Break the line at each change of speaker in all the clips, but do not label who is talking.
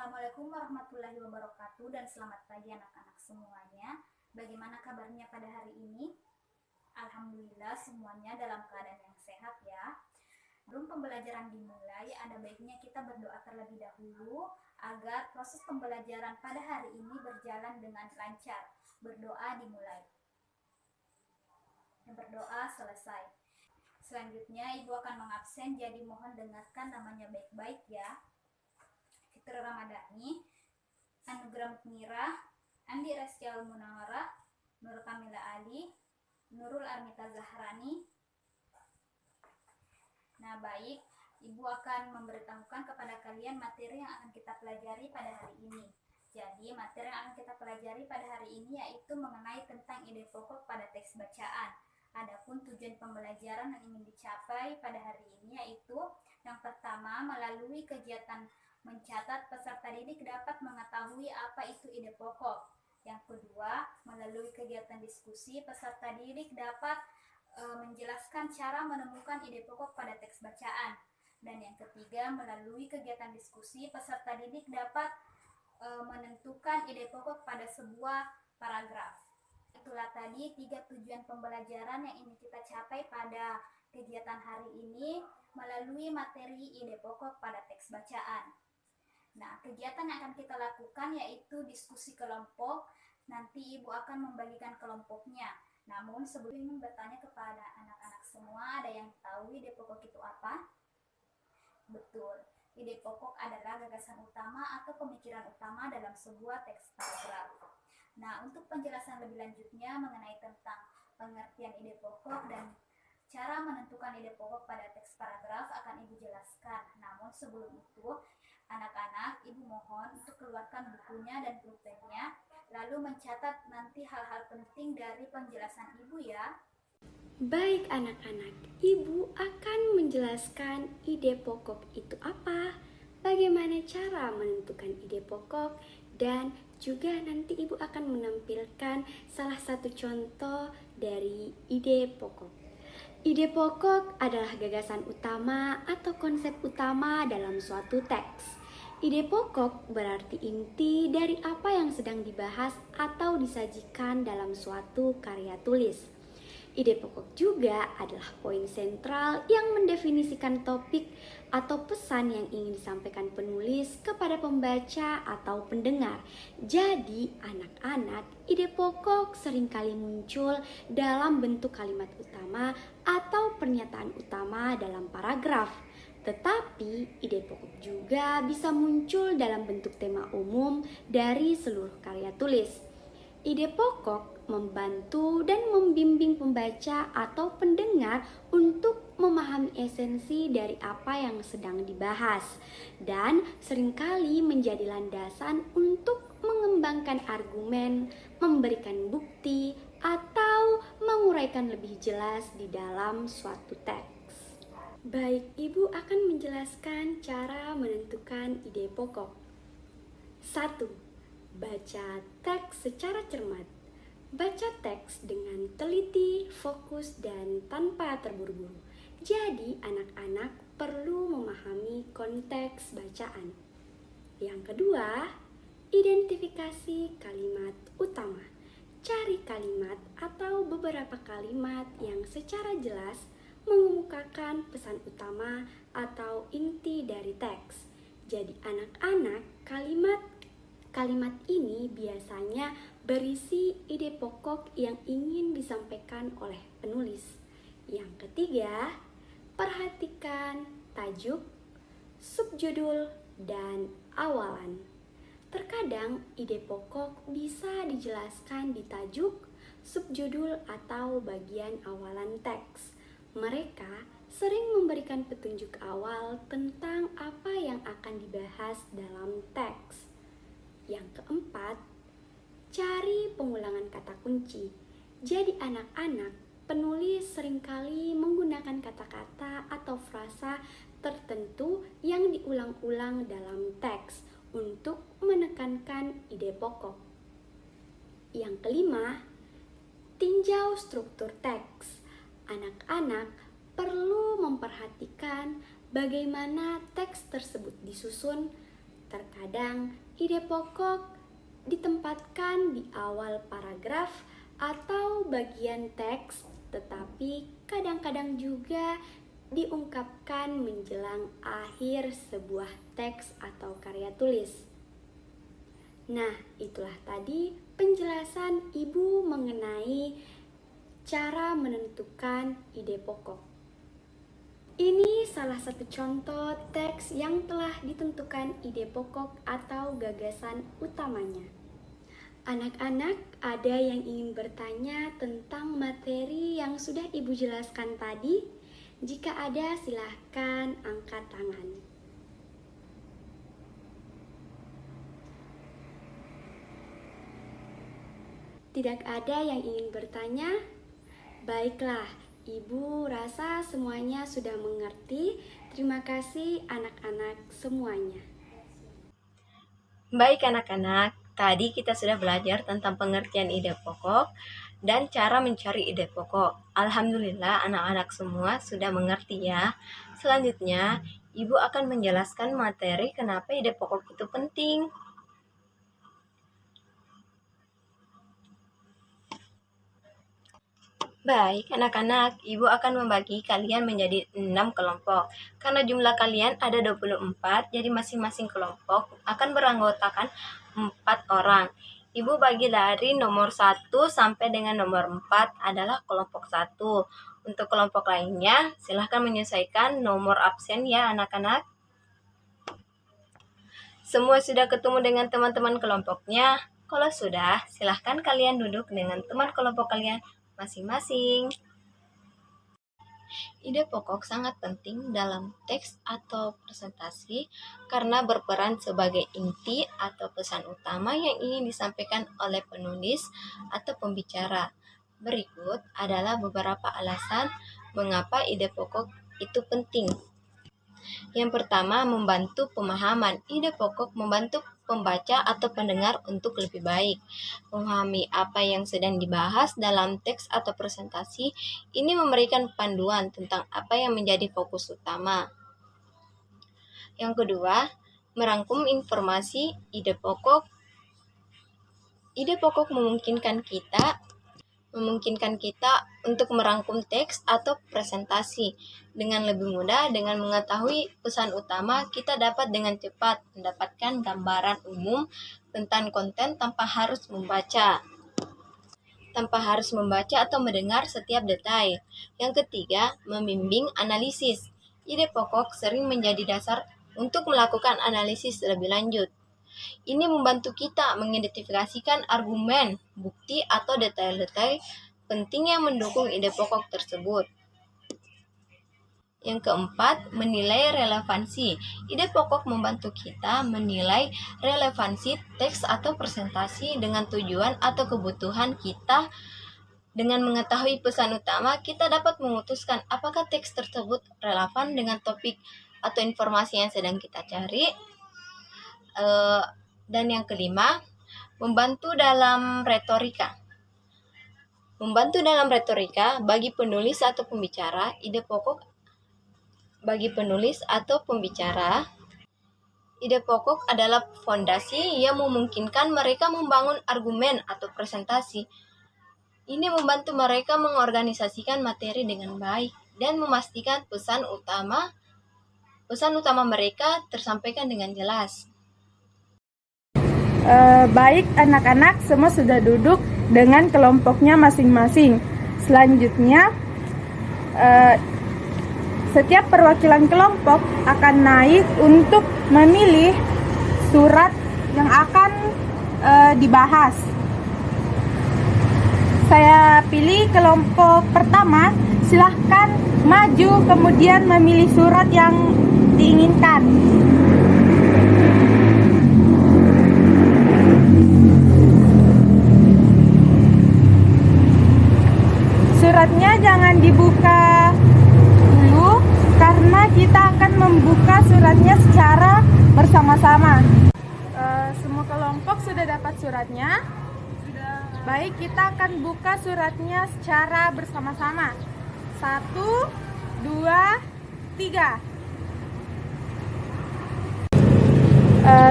Assalamualaikum warahmatullahi wabarakatuh dan selamat pagi anak-anak semuanya. Bagaimana kabarnya pada hari ini? Alhamdulillah semuanya dalam keadaan yang sehat ya. Sebelum pembelajaran dimulai, ada baiknya kita berdoa terlebih dahulu agar proses pembelajaran pada hari ini berjalan dengan lancar. Berdoa dimulai. Berdoa selesai. Selanjutnya Ibu akan mengabsen, jadi mohon dengarkan namanya baik-baik ya. Fitri Ramadhani, Anugrah Mutmirah, Andi Rasyaul Munawwarah, Nur Kamila Ali, Nurul Armita Zahrani. Nah baik, Ibu akan memberitahukan kepada kalian materi yang akan kita pelajari pada hari ini. Jadi materi yang akan kita pelajari pada hari ini yaitu mengenai tentang ide pokok pada teks bacaan. Adapun tujuan pembelajaran yang ingin dicapai pada hari ini yaitu yang pertama, melalui kegiatan mencatat, peserta didik dapat mengetahui apa itu ide pokok. Yang kedua, melalui kegiatan diskusi, peserta didik dapat menjelaskan cara menemukan ide pokok pada teks bacaan. Dan yang ketiga, melalui kegiatan diskusi, peserta didik dapat menentukan ide pokok pada sebuah paragraf. Itulah tadi 3 tujuan pembelajaran yang ingin kita capai pada kegiatan hari ini melalui materi ide pokok pada teks bacaan. Nah, kegiatan yang akan kita lakukan yaitu diskusi kelompok. Nanti Ibu akan membagikan kelompoknya. Namun sebelum ini bertanya kepada anak-anak semua, ada yang tahu ide pokok itu apa? Betul, ide pokok adalah gagasan utama atau pemikiran utama dalam sebuah teks paragraf. Nah, untuk penjelasan lebih lanjutnya mengenai tentang pengertian ide pokok dan cara menentukan ide pokok pada teks paragraf akan Ibu jelaskan. Namun sebelum itu, anak-anak, Ibu mohon untuk keluarkan bukunya dan pulpennya, lalu mencatat nanti hal-hal penting dari penjelasan Ibu ya.
Baik anak-anak, Ibu akan menjelaskan ide pokok itu apa, bagaimana cara menentukan ide pokok, dan juga nanti Ibu akan menampilkan salah satu contoh dari ide pokok. Ide pokok adalah gagasan utama atau konsep utama dalam suatu teks. Ide pokok berarti inti dari apa yang sedang dibahas atau disajikan dalam suatu karya tulis. Ide pokok juga adalah poin sentral yang mendefinisikan topik atau pesan yang ingin disampaikan penulis kepada pembaca atau pendengar. Jadi, anak-anak, ide pokok seringkali muncul dalam bentuk kalimat utama atau pernyataan utama dalam paragraf. Tetapi, ide pokok juga bisa muncul dalam bentuk tema umum dari seluruh karya tulis. Ide pokok membantu dan membimbing pembaca atau pendengar untuk memahami esensi dari apa yang sedang dibahas dan seringkali menjadi landasan untuk mengembangkan argumen, memberikan bukti, atau menguraikan lebih jelas di dalam suatu teks. Baik, Ibu akan menjelaskan cara menentukan ide pokok. 1. Baca teks secara cermat. Baca teks dengan teliti, fokus, dan tanpa terburu-buru. Jadi, anak-anak perlu memahami konteks bacaan. Yang kedua, identifikasi kalimat utama. Cari kalimat atau beberapa kalimat yang secara jelas mengemukakan pesan utama atau inti dari teks. Jadi, anak-anak, kalimat ini biasanya berisi ide pokok yang ingin disampaikan oleh penulis. Yang ketiga, perhatikan tajuk, subjudul, dan awalan. Terkadang ide pokok bisa dijelaskan di tajuk, subjudul, atau bagian awalan teks. Mereka sering memberikan petunjuk awal tentang apa yang akan dibahas dalam teks. Yang keempat, cari pengulangan kata kunci. Jadi anak-anak, penulis seringkali menggunakan kata-kata atau frasa tertentu yang diulang-ulang dalam teks untuk menekankan ide pokok. Yang kelima, tinjau struktur teks. Anak-anak perlu memperhatikan bagaimana teks tersebut disusun, Terkadang ide pokok ditempatkan di awal paragraf atau bagian teks, tetapi kadang-kadang juga diungkapkan menjelang akhir sebuah teks atau karya tulis. Nah, itulah tadi penjelasan Ibu mengenai cara menentukan ide pokok. Ini salah satu contoh teks yang telah ditentukan ide pokok atau gagasan utamanya. Anak-anak, ada yang ingin bertanya tentang materi yang sudah Ibu jelaskan tadi? Jika ada, silahkan angkat tangan. Tidak ada yang ingin bertanya? Baiklah, Ibu rasa semuanya sudah mengerti. Terima kasih anak-anak semuanya.
Baik anak-anak, tadi kita sudah belajar tentang pengertian ide pokok dan cara mencari ide pokok. Alhamdulillah anak-anak semua sudah mengerti ya. Selanjutnya, Ibu akan menjelaskan materi kenapa ide pokok itu penting. Baik, anak-anak, Ibu akan membagi kalian menjadi 6 kelompok. Karena jumlah kalian ada 24, jadi masing-masing kelompok akan beranggotakan 4 orang. Ibu bagi dari nomor 1 sampai dengan nomor 4 adalah kelompok 1. Untuk kelompok lainnya, silahkan menyesuaikan nomor absen ya anak-anak. Semua sudah ketemu dengan teman-teman kelompoknya? Kalau sudah, silahkan kalian duduk dengan teman kelompok kalian masing-masing. Ide pokok sangat penting dalam teks atau presentasi karena berperan sebagai inti atau pesan utama yang ingin disampaikan oleh penulis atau pembicara. Berikut adalah beberapa alasan mengapa ide pokok itu penting. Yang pertama, membantu pemahaman. Ide pokok membantu pembaca atau pendengar untuk lebih baik memahami apa yang sedang dibahas dalam teks atau presentasi. Ini memberikan panduan tentang apa yang menjadi fokus utama. Yang kedua, merangkum informasi. Ide pokok memungkinkan kita untuk merangkum teks atau presentasi dengan lebih mudah. Dengan mengetahui pesan utama, kita dapat dengan cepat mendapatkan gambaran umum tentang konten tanpa harus membaca atau mendengar setiap detail. Yang ketiga, membimbing analisis. Ide pokok sering menjadi dasar untuk melakukan analisis lebih lanjut. Ini membantu kita mengidentifikasikan argumen, bukti, atau detail-detail penting yang mendukung ide pokok tersebut. Yang keempat, menilai relevansi. Ide pokok membantu kita menilai relevansi teks atau presentasi dengan tujuan atau kebutuhan kita. Dengan mengetahui pesan utama, kita dapat memutuskan apakah teks tersebut relevan dengan topik atau informasi yang sedang kita cari. Dan yang kelima, membantu dalam retorika. Bagi penulis atau pembicara, ide pokok adalah fondasi yang memungkinkan mereka membangun argumen atau presentasi. Ini membantu mereka mengorganisasikan materi dengan baik dan memastikan pesan utama mereka tersampaikan dengan jelas.
Baik anak-anak, semua sudah duduk dengan kelompoknya masing-masing. Selanjutnya, setiap perwakilan kelompok akan naik untuk memilih surat yang akan dibahas. Saya pilih kelompok pertama. Silahkan maju kemudian memilih surat yang diinginkan. Suratnya jangan dibuka dulu karena kita akan membuka suratnya secara bersama-sama. Semua kelompok sudah dapat suratnya? Baik, kita akan buka suratnya secara bersama-sama. 1, 2, 3.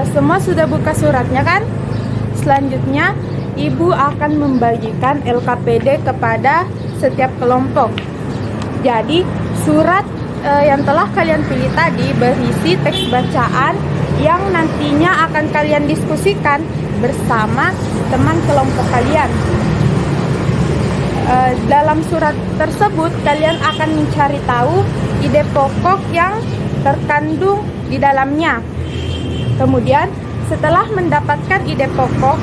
Semua sudah buka suratnya kan? Selanjutnya, Ibu akan membagikan LKPD kepada setiap kelompok. Jadi, surat yang telah kalian pilih tadi berisi teks bacaan yang nantinya akan kalian diskusikan bersama teman kelompok kalian. Dalam surat tersebut, kalian akan mencari tahu ide pokok yang terkandung di dalamnya. Kemudian, setelah mendapatkan ide pokok,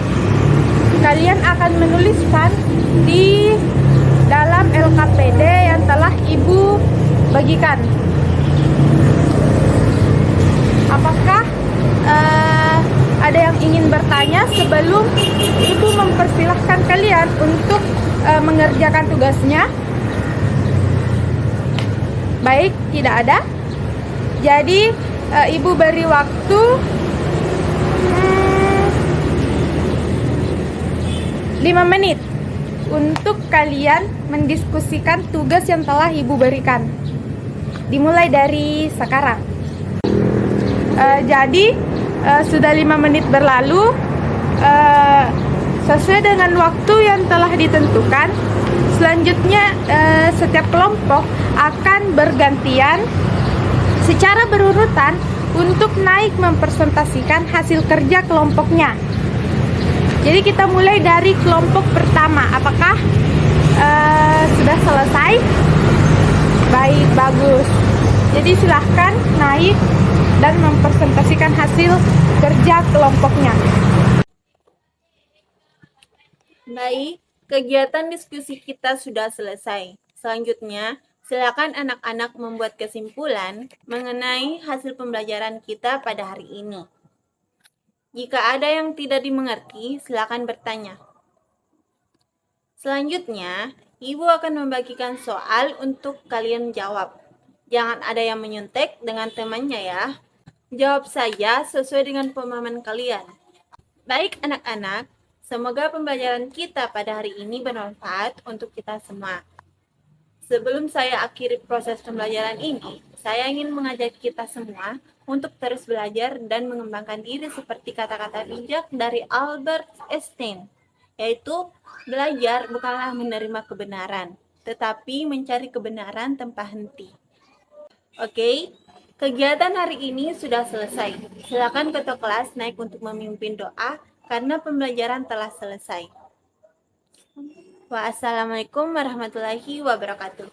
kalian akan menuliskan di dalam LKPD yang telah Ibu bagikan. Apakah ada yang ingin bertanya sebelum Ibu mempersilahkan kalian untuk mengerjakan tugasnya? Baik, tidak ada. Jadi Ibu beri waktu 5 menit untuk kalian mendiskusikan tugas yang telah Ibu berikan. Dimulai dari sekarang. Jadi sudah 5 menit berlalu. Sesuai dengan waktu yang telah ditentukan, selanjutnya setiap kelompok akan bergantian secara berurutan untuk naik mempresentasikan hasil kerja kelompoknya. Jadi kita mulai dari kelompok pertama. Apakah sudah selesai? Baik, bagus. Jadi silahkan naik dan mempresentasikan hasil kerja kelompoknya.
Baik, kegiatan diskusi kita sudah selesai. Selanjutnya, silakan anak-anak membuat kesimpulan mengenai hasil pembelajaran kita pada hari ini. Jika ada yang tidak dimengerti, silakan bertanya. Selanjutnya, Ibu akan membagikan soal untuk kalian jawab. Jangan ada yang menyontek dengan temannya ya. Jawab saja sesuai dengan pemahaman kalian. Baik anak-anak, semoga pembelajaran kita pada hari ini bermanfaat untuk kita semua. Sebelum saya akhiri proses pembelajaran ini, saya ingin mengajak kita semua untuk terus belajar dan mengembangkan diri seperti kata-kata bijak dari Albert Einstein, yaitu belajar bukanlah menerima kebenaran, tetapi mencari kebenaran tanpa henti. Oke, kegiatan hari ini sudah selesai. Silakan ketua kelas naik untuk memimpin doa karena pembelajaran telah selesai. Wassalamualaikum warahmatullahi wabarakatuh.